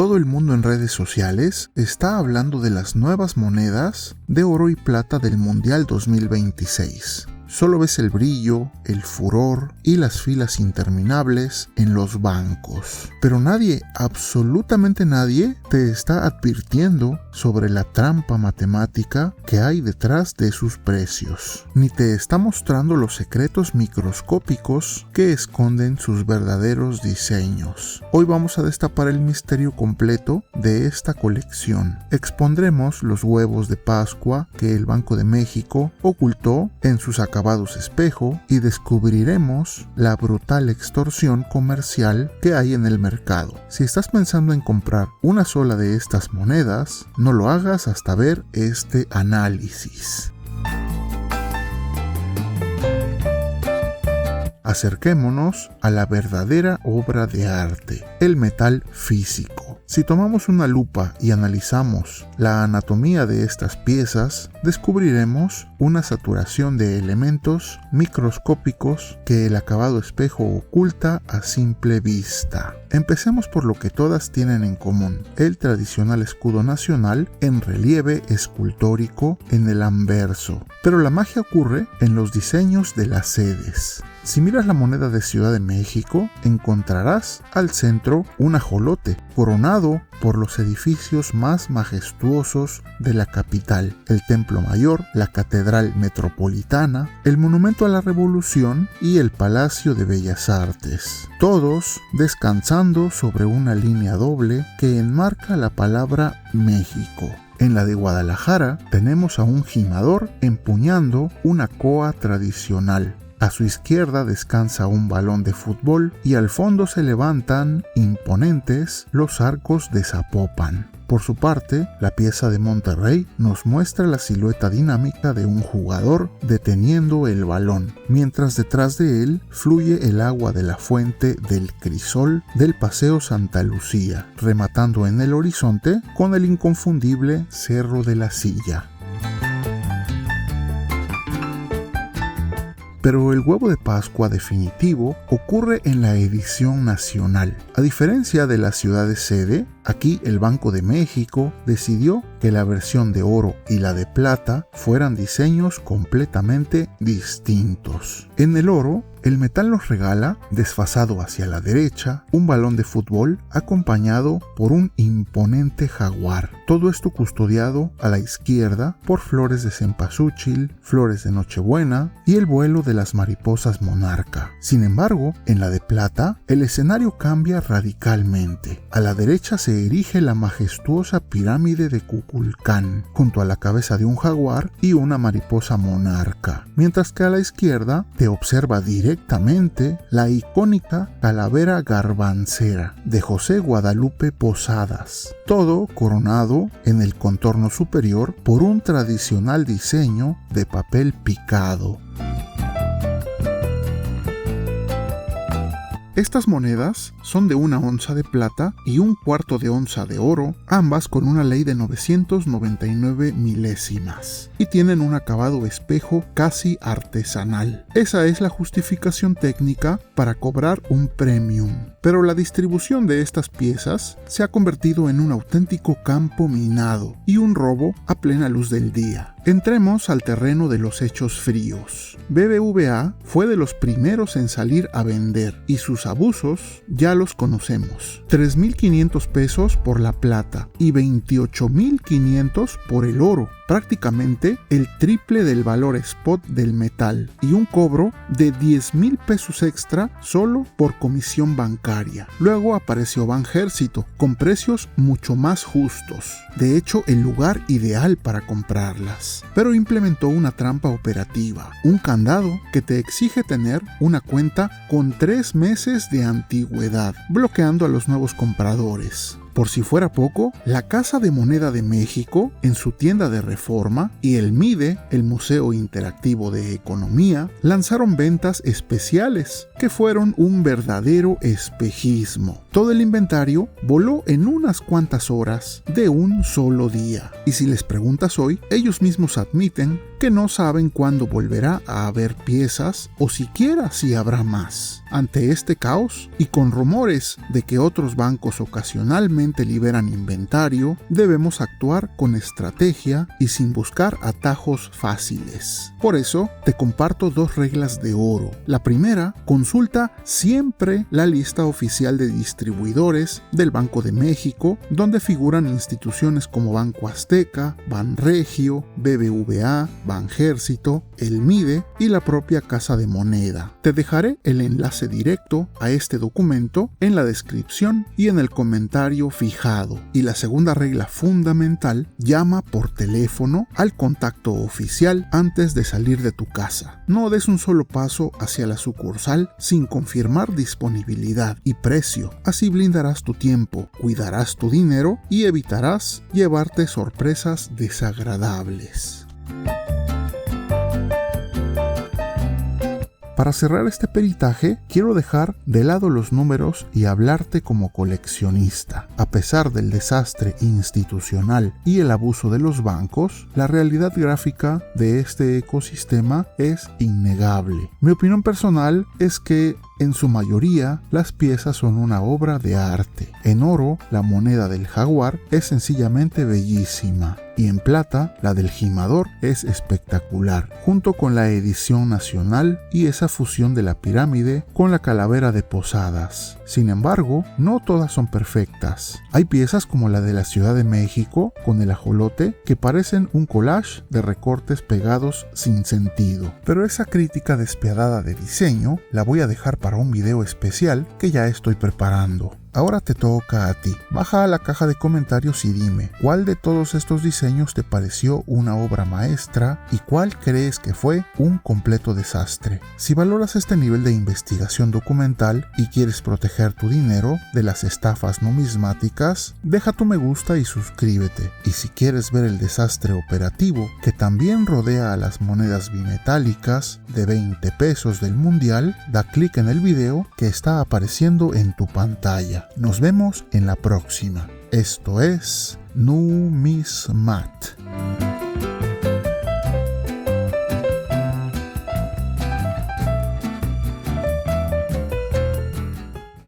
Todo el mundo en redes sociales está hablando de las nuevas monedas de oro y plata del Mundial 2026. Solo ves el brillo, el furor y las filas interminables en los bancos. Pero nadie, absolutamente nadie, te está advirtiendo sobre la trampa matemática que hay detrás de sus precios. Ni te está mostrando los secretos microscópicos que esconden sus verdaderos diseños. Hoy vamos a destapar el misterio completo de esta colección. Expondremos los huevos de Pascua que el Banco de México ocultó en sus acabados espejo y descubriremos la brutal extorsión comercial que hay en el mercado. Si estás pensando en comprar una sola de estas monedas, no lo hagas hasta ver este análisis. Acerquémonos a la verdadera obra de arte, el metal físico. Si tomamos una lupa y analizamos la anatomía de estas piezas, descubriremos una saturación de elementos microscópicos que el acabado espejo oculta a simple vista. Empecemos por lo que todas tienen en común, el tradicional escudo nacional en relieve escultórico en el anverso. Pero la magia ocurre en los diseños de las sedes. Si miras la moneda de Ciudad de México, encontrarás al centro un ajolote coronado por los edificios más majestuosos de la capital, el Templo Mayor, la Catedral Metropolitana, el Monumento a la Revolución y el Palacio de Bellas Artes, todos descansando sobre una línea doble que enmarca la palabra México. En la de Guadalajara tenemos a un gimador empuñando una coa tradicional. A su izquierda descansa un balón de fútbol y al fondo se levantan, imponentes, los arcos de Zapopan. Por su parte, la pieza de Monterrey nos muestra la silueta dinámica de un jugador deteniendo el balón, mientras detrás de él fluye el agua de la fuente del Crisol del Paseo Santa Lucía, rematando en el horizonte con el inconfundible Cerro de la Silla. Pero el huevo de Pascua definitivo ocurre en la edición nacional. A diferencia de las ciudades sede, aquí el Banco de México decidió que la versión de oro y la de plata fueran diseños completamente distintos. En el oro, el metal nos regala, desfasado hacia la derecha, un balón de fútbol acompañado por un imponente jaguar. Todo esto custodiado a la izquierda por flores de cempasúchil, flores de Nochebuena y el vuelo de las mariposas monarca. Sin embargo, en la de plata, el escenario cambia radicalmente. A la derecha se erige la majestuosa pirámide de Kukulcán, junto a la cabeza de un jaguar y una mariposa monarca, mientras que a la izquierda te observa directamente la icónica calavera garbancera de José Guadalupe Posadas, todo coronado en el contorno superior por un tradicional diseño de papel picado. Estas monedas son de 1 onza de plata y 1/4 de onza de oro, ambas con una ley de 999 milésimas, y tienen un acabado espejo casi artesanal. Esa es la justificación técnica para cobrar un premium. Pero la distribución de estas piezas se ha convertido en un auténtico campo minado y un robo a plena luz del día. Entremos al terreno de los hechos fríos. BBVA fue de los primeros en salir a vender y sus abusos ya los conocemos. 3,500 pesos por la plata y 28,500 por el oro, prácticamente el triple del valor spot del metal, y un cobro de 10,000 pesos extra solo por comisión bancaria. Luego apareció Banjército con precios mucho más justos, de hecho el lugar ideal para comprarlas, pero implementó una trampa operativa, un candado que te exige tener una cuenta con 3 meses de antigüedad, bloqueando a los nuevos compradores. Por si fuera poco, la Casa de Moneda de México, en su tienda de Reforma, y el MIDE, el Museo Interactivo de Economía, lanzaron ventas especiales, que fueron un verdadero espejismo. Todo el inventario voló en unas cuantas horas de un solo día. Y si les preguntas hoy, ellos mismos admiten que no saben cuándo volverá a haber piezas o siquiera si habrá más. Ante este caos, y con rumores de que otros bancos ocasionalmente rápidamente liberan inventario, debemos actuar con estrategia y sin buscar atajos fáciles. Por eso, te comparto 2 reglas de oro. La primera, consulta siempre la lista oficial de distribuidores del Banco de México, donde figuran instituciones como Banco Azteca, Banregio, BBVA, Banjército, el MIDE y la propia Casa de Moneda. Te dejaré el enlace directo a este documento en la descripción y en el comentario fijado. Y la segunda regla fundamental, llama por teléfono al contacto oficial antes de salir de tu casa. No des un solo paso hacia la sucursal sin confirmar disponibilidad y precio. Así blindarás tu tiempo, cuidarás tu dinero y evitarás llevarte sorpresas desagradables. Para cerrar este peritaje, quiero dejar de lado los números y hablarte como coleccionista. A pesar del desastre institucional y el abuso de los bancos, la realidad gráfica de este ecosistema es innegable. Mi opinión personal es que en su mayoría, las piezas son una obra de arte. En oro, la moneda del jaguar es sencillamente bellísima. Y en plata, la del gimador es espectacular, junto con la edición nacional y esa fusión de la pirámide con la calavera de Posadas. Sin embargo, no todas son perfectas. Hay piezas como la de la Ciudad de México, con el ajolote, que parecen un collage de recortes pegados sin sentido. Pero esa crítica despiadada de diseño la voy a dejar para un video especial que ya estoy preparando. Ahora te toca a ti. Baja a la caja de comentarios y dime cuál de todos estos diseños te pareció una obra maestra y cuál crees que fue un completo desastre. Si valoras este nivel de investigación documental y quieres proteger tu dinero de las estafas numismáticas, deja tu me gusta y suscríbete. Y si quieres ver el desastre operativo que también rodea a las monedas bimetálicas de 20 pesos del mundial, da clic en el video que está apareciendo en tu pantalla. Nos vemos en la próxima. Esto es Numismat.